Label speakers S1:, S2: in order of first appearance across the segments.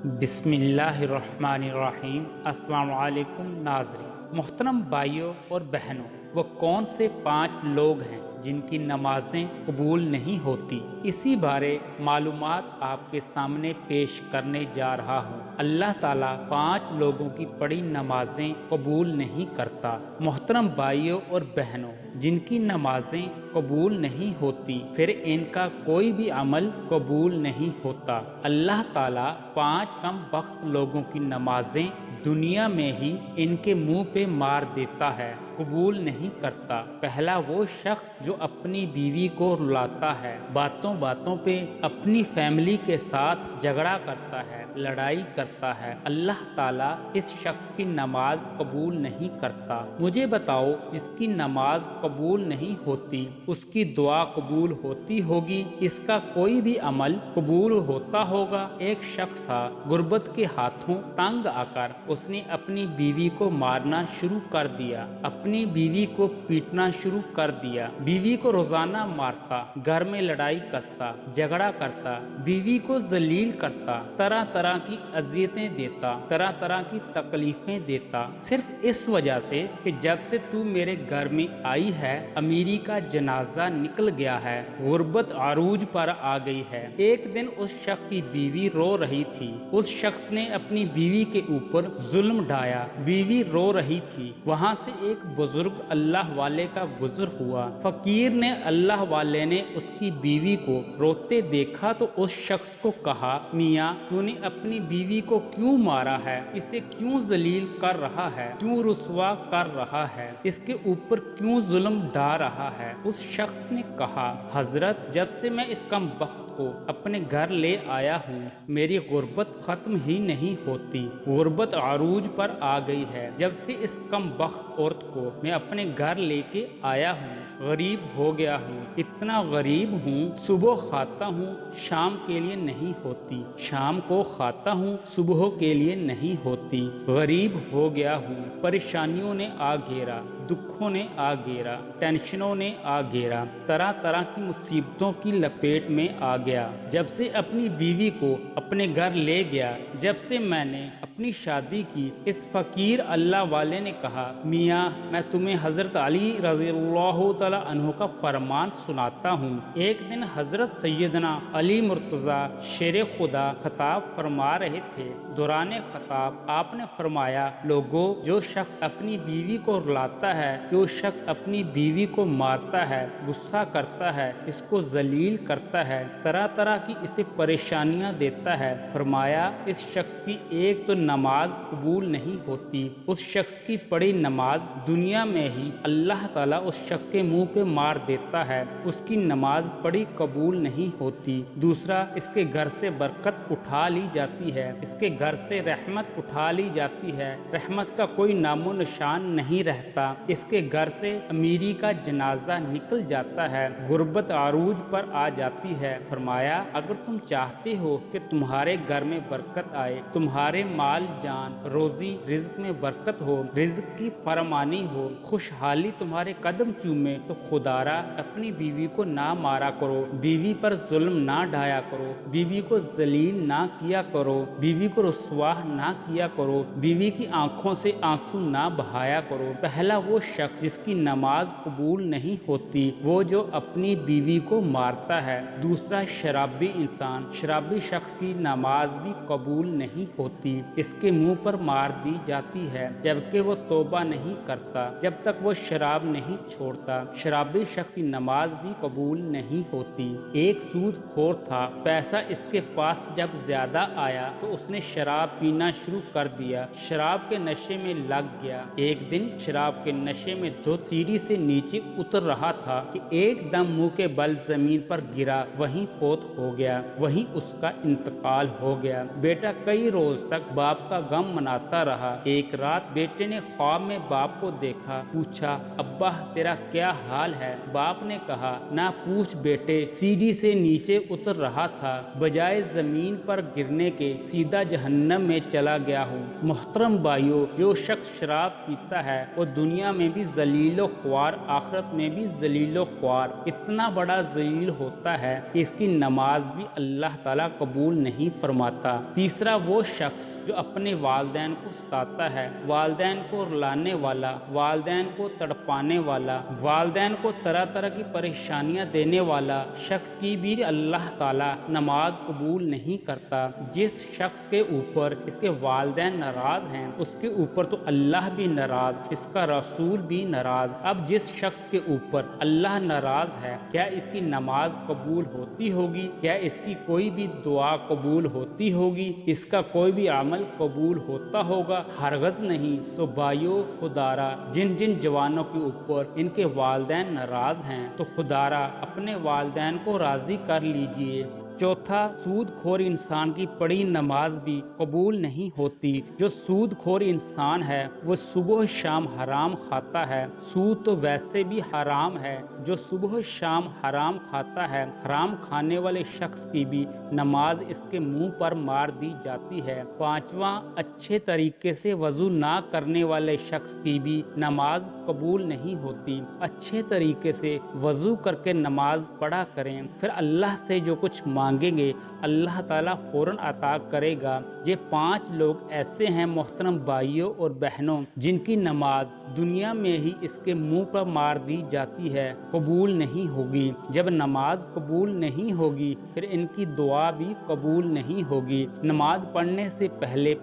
S1: بسم اللہ الرحمن الرحیم۔ السلام علیکم ناظرین، محترم بھائیوں اور بہنوں، وہ کون سے 5 لوگ ہیں جن کی نمازیں قبول نہیں ہوتی؟ اسی بارے معلومات آپ کے سامنے پیش کرنے جا رہا ہوں۔ اللہ تعالیٰ 5 لوگوں کی پڑھی نمازیں قبول نہیں کرتا۔ محترم بھائیوں اور بہنوں، جن کی نمازیں قبول نہیں ہوتی، پھر ان کا کوئی بھی عمل قبول نہیں ہوتا۔ اللہ تعالیٰ 5 کم بخت لوگوں کی نمازیں دنیا میں ہی ان کے منہ پہ مار دیتا ہے، قبول نہیں کرتا۔ پہلا وہ شخص جو اپنی بیوی کو رلاتا ہے، باتوں باتوں پہ اپنی فیملی کے ساتھ جھگڑا کرتا ہے، لڑائی کرتا ہے، اللہ تعالیٰ اس شخص کی نماز قبول نہیں کرتا۔ مجھے بتاؤ، جس کی نماز قبول نہیں ہوتی اس کی دعا قبول ہوتی ہوگی؟ اس کا کوئی بھی عمل قبول ہوتا ہوگا؟ ایک شخص تھا، غربت کے ہاتھوں تنگ آ کر اس نے اپنی بیوی کو مارنا شروع کر دیا، اپنی بیوی کو پیٹنا شروع کر دیا، بیوی کو روزانہ مارتا، گھر میں لڑائی کرتا، جھگڑا کرتا، بیوی کو ذلیل کرتا، طرح طرح کی اذیتیں دیتا، طرح طرح کی تکلیفیں دیتا، صرف اس وجہ سے کہ جب سے تو میرے گھر میں آئی ہے امیری کا جنازہ نکل گیا ہے، غربت عروج پر آ گئی ہے۔ ایک دن اس شخص کی بیوی رو رہی تھی، اس شخص نے اپنی بیوی کے اوپر ظلم ڈھایا، بیوی رو رہی تھی، وہاں سے ایک بزرگ اللہ والے کا گزر ہوا، فقیر نے اللہ والے نے اس کی بیوی کو روتے دیکھا تو اس شخص کو کہا، میاں تو نے اپنی بیوی کو کیوں مارا ہے؟ اسے کیوں ذلیل کر رہا ہے؟ کیوں رسوا کر رہا ہے؟ اس کے اوپر کیوں ظلم ڈھا رہا ہے؟ اس شخص نے کہا، حضرت جب سے میں اس کم بخت کو اپنے گھر لے آیا ہوں میری غربت ختم ہی نہیں ہوتی، غربت عروج پر آ گئی ہے۔ جب سے اس کم بخت عورت کو میں اپنے گھر لے کے آیا ہوں غریب ہو گیا ہوں، اتنا غریب ہوں صبح کھاتا ہوں شام کے لیے نہیں ہوتی، شام کو کھاتا ہوں صبح کے لیے نہیں ہوتی، غریب ہو گیا ہوں، پریشانیوں نے آ گھیرا، دکھوں نے آ گھیرا، ٹینشنوں نے آ گھیرا، طرح طرح کی مصیبتوں کی لپیٹ میں آ گیا۔ جب سے اپنی بیوی کو اپنے گھر لے گیا، جب سے میں نے اپنی شادی کی، اس فقیر اللہ والے نے کہا، میاں میں تمہیں حضرت علی رضی اللہ تعالی عنہ کا فرمان سناتا ہوں۔ ایک دن حضرت سیدنا علی مرتضیٰ شیر خدا خطاب فرما رہے تھے، دوران خطاب آپ نے فرمایا، لوگوں جو شخص اپنی بیوی کو رلاتا ہے، جو شخص اپنی بیوی کو مارتا ہے، غصہ کرتا ہے، اس کو ذلیل کرتا ہے، طرح طرح کی اسے پریشانیاں دیتا ہے، فرمایا اس شخص کی ایک تو نماز قبول نہیں ہوتی، اس شخص کی پڑھی نماز دنیا میں ہی اللہ تعالیٰ اس شخص کے منہ پہ مار دیتا ہے، اس کی نماز پڑھی قبول نہیں ہوتی۔ دوسرا، اس کے گھر سے برکت اٹھا لی جاتی ہے، اس کے گھر سے رحمت اٹھا لی جاتی ہے، رحمت کا کوئی نام و نشان نہیں رہتا، اس کے گھر سے امیری کا جنازہ نکل جاتا ہے، غربت عروج پر آ جاتی ہے۔ فرمایا اگر تم چاہتے ہو کہ تمہارے گھر میں برکت آئے، تمہارے مال جان روزی رزق میں برکت ہو، رزق کی فرمانی ہو، خوشحالی تمہارے قدم چومے، تو خدارا اپنی بیوی کو نہ مارا کرو، بیوی پر ظلم نہ ڈھایا کرو، بیوی کو ذلیل نہ کیا کرو، بیوی کو رسوا نہ کیا کرو، بیوی کی آنکھوں سے آنسو نہ بہایا کرو۔ پہلا وہ شخص جس کی نماز قبول نہیں ہوتی وہ جو اپنی بیوی کو مارتا ہے۔ دوسرا، شرابی انسان، شرابی شخص کی نماز بھی قبول نہیں ہوتی، اس کے منہ پر مار دی جاتی ہے جبکہ وہ توبہ نہیں کرتا، جب تک وہ شراب نہیں چھوڑتا، شرابی شخص کی نماز بھی قبول نہیں ہوتی۔ ایک سود خور تھا، پیسہ اس کے پاس جب زیادہ آیا تو اس نے شراب پینا شروع کر دیا، شراب کے نشے میں لگ گیا۔ ایک دن شراب کے نشے میں دھت سیڑھی سے نیچے اتر رہا تھا کہ ایک دم منہ کے بل زمین پر گرا، وہیں فوت ہو گیا، وہیں اس کا انتقال ہو گیا۔ بیٹا کئی روز تک باپ باپ کا غم مناتا رہا۔ ایک رات بیٹے نے خواب میں باپ کو دیکھا، پوچھا ابا تیرا کیا حال ہے؟ باپ نے کہا نہ پوچھ بیٹے، سیڑھی سے نیچے اتر رہا تھا، بجائے زمین پر گرنے کے سیدھا جہنم میں چلا گیا ہوں۔ محترم بھائیو، جو شخص شراب پیتا ہے وہ دنیا میں بھی ذلیل و خوار، آخرت میں بھی ذلیل و خوار، اتنا بڑا ذلیل ہوتا ہے کہ اس کی نماز بھی اللہ تعالیٰ قبول نہیں فرماتا۔ تیسرا وہ شخص جو اپنے والدین کو ستاتا ہے، والدین کو رلانے والا، والدین کو تڑپانے والا، والدین کو طرح طرح کی پریشانیاں دینے والا شخص کی بھی اللہ تعالیٰ نماز قبول نہیں کرتا۔ جس شخص کے اوپر اس کے والدین ناراض ہیں اس کے اوپر تو اللہ بھی ناراض، اس کا رسول بھی ناراض۔ اب جس شخص کے اوپر اللہ ناراض ہے، کیا اس کی نماز قبول ہوتی ہوگی؟ کیا اس کی کوئی بھی دعا قبول ہوتی ہوگی؟ اس کا کوئی بھی عمل قبول ہوتا ہوگا؟ ہرگز نہیں۔ تو بھائیو، خدارا جن جن جوانوں کے اوپر ان کے والدین ناراض ہیں تو خدارا اپنے والدین کو راضی کر لیجئے۔ چوتھا، سود خور انسان کی پڑھی نماز بھی قبول نہیں ہوتی۔ جو سود خور انسان ہے وہ صبح شام حرام کھاتا ہے۔ سود تو ویسے بھی حرام ہے، جو صبح شام حرام کھاتا ہے، حرام کھانے والے شخص کی بھی نماز اس کے منہ پر مار دی جاتی ہے۔ پانچواں، اچھے طریقے سے وضو نہ کرنے والے شخص کی بھی نماز قبول نہیں ہوتی۔ اچھے طریقے سے وضو کر کے نماز پڑھا کریں، پھر اللہ سے جو کچھ مانگیں گے اللہ تعالیٰ فوراً عطا کرے گا۔ یہ 5 لوگ ایسے ہیں محترم بھائیوں اور بہنوں جن کی نماز دنیا میں ہی اس کے منہ پر مار دی جاتی ہے، قبول نہیں ہوگی۔ جب نماز قبول نہیں ہوگی پھر ان کی دعا بھی قبول نہیں ہوگی۔ نماز پڑھنے سے پہلے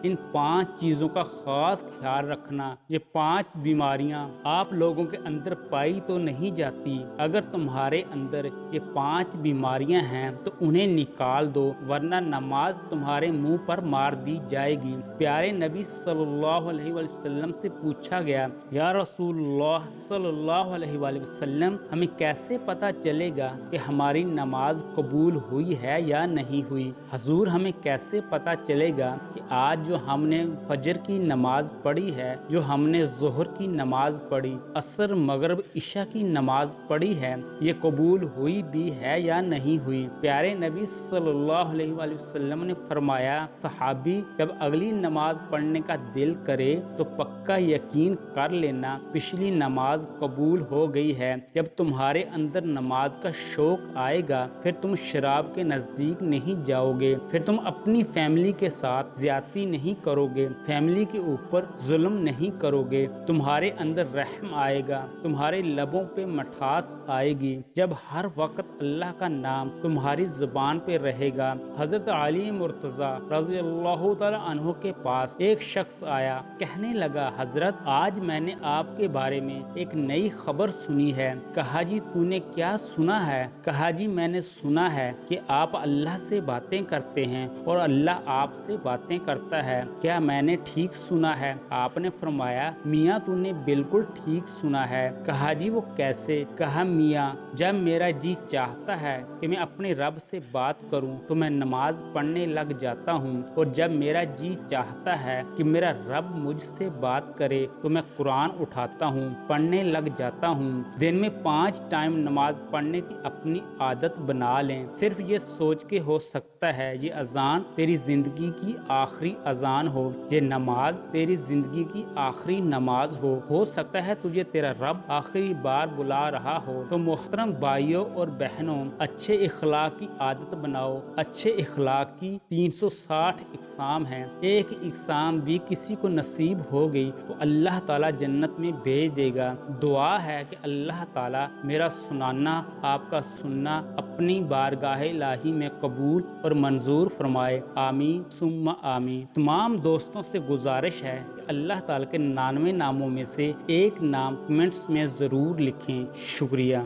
S1: ان 5 چیزوں کا خاص خیال رکھنا۔ یہ 5 بیماریاں آپ لوگوں کے اندر پائی تو نہیں جاتی۔ اگر تمہارے اندر یہ 5 بیماریاں ہیں تو انہیں نکال دو، ورنہ نماز تمہارے منہ پر مار دی جائے گی۔ پیارے نبی صلی اللہ علیہ وسلم سے پوچھا گیا، یا رسول اللہ صلی اللہ علیہ وآلہ وسلم، ہمیں کیسے پتا چلے گا کہ ہماری نماز قبول ہوئی ہے یا نہیں ہوئی؟ حضور ہمیں کیسے پتا چلے گا کہ آج جو ہم نے فجر کی نماز پڑھی ہے، جو ہم نے ظہر کی نماز پڑھی، عصر مغرب عشاء کی نماز پڑھی ہے، یہ قبول ہوئی بھی ہے یا نہیں ہوئی؟ پیارے نبی صلی اللہ علیہ وآلہ وسلم نے فرمایا، صحابی جب اگلی نماز پڑھنے کا دل کرے تو پکا یقین کر لینا پچھلی نماز قبول ہو گئی ہے۔ جب تمہارے اندر نماز کا شوق آئے گا پھر تم شراب کے نزدیک نہیں جاؤ گے، پھر تم اپنی فیملی کے ساتھ زیادتی نہیں کرو گے، فیملی کے اوپر ظلم نہیں کرو گے، تمہارے اندر رحم آئے گا، تمہارے لبوں پہ مٹھاس آئے گی۔ جب ہر وقت اللہ کا نام تمہاری زبان پہ رہے گا۔ حضرت علی مرتضیٰ رضی اللہ تعالی عنہ کے پاس ایک شخص آیا، کہنے لگا، حضرت آج میں نے آپ کے بارے میں ایک نئی خبر سنی ہے۔ کہا جی تو نے کیا سنا ہے؟ کہا جی میں نے سنا ہے کہ آپ اللہ سے باتیں کرتے ہیں اور اللہ آپ سے باتیں کرتا ہے، کیا میں نے ٹھیک سنا ہے؟ آپ نے فرمایا، میاں تو نے بالکل ٹھیک سنا ہے۔ کہا جی وہ کیسے؟ کہا میاں جب میرا جی چاہتا ہے کہ میں اپنے رب سے بات کروں تو میں نماز پڑھنے لگ جاتا ہوں، اور جب میرا جی چاہتا ہے کہ میرا رب مجھ سے بات کرے تو میں قرآن اٹھاتا ہوں، پڑھنے لگ جاتا ہوں۔ دن میں 5 ٹائم نماز پڑھنے کی اپنی عادت بنا لیں۔ صرف یہ سوچ کے ہو سکتا ہے یہ اذان تیری زندگی کی آخری اذان ہو، یہ نماز تیری زندگی کی آخری نماز ہو سکتا ہے تجھے تیرا رب آخری بار بلا رہا ہو۔ تو محترم بھائیوں اور بہنوں، اچھے اخلاق کی عادت بناؤ۔ اچھے اخلاق کی 360 اقسام ہیں، ایک اقسام بھی کسی کو نصیب ہو گئی تو اللہ تعالیٰ جنت میں بھیج دے گا۔ دعا ہے کہ اللہ تعالیٰ میرا سنانا، آپ کا سننا اپنی بارگاہ الہی میں قبول اور منظور فرمائے، آمین ثم آمین۔ تمام دوستوں سے گزارش ہے کہ اللہ تعالیٰ کے 99 ناموں میں سے ایک نام کمنٹس میں ضرور لکھیں۔ شکریہ۔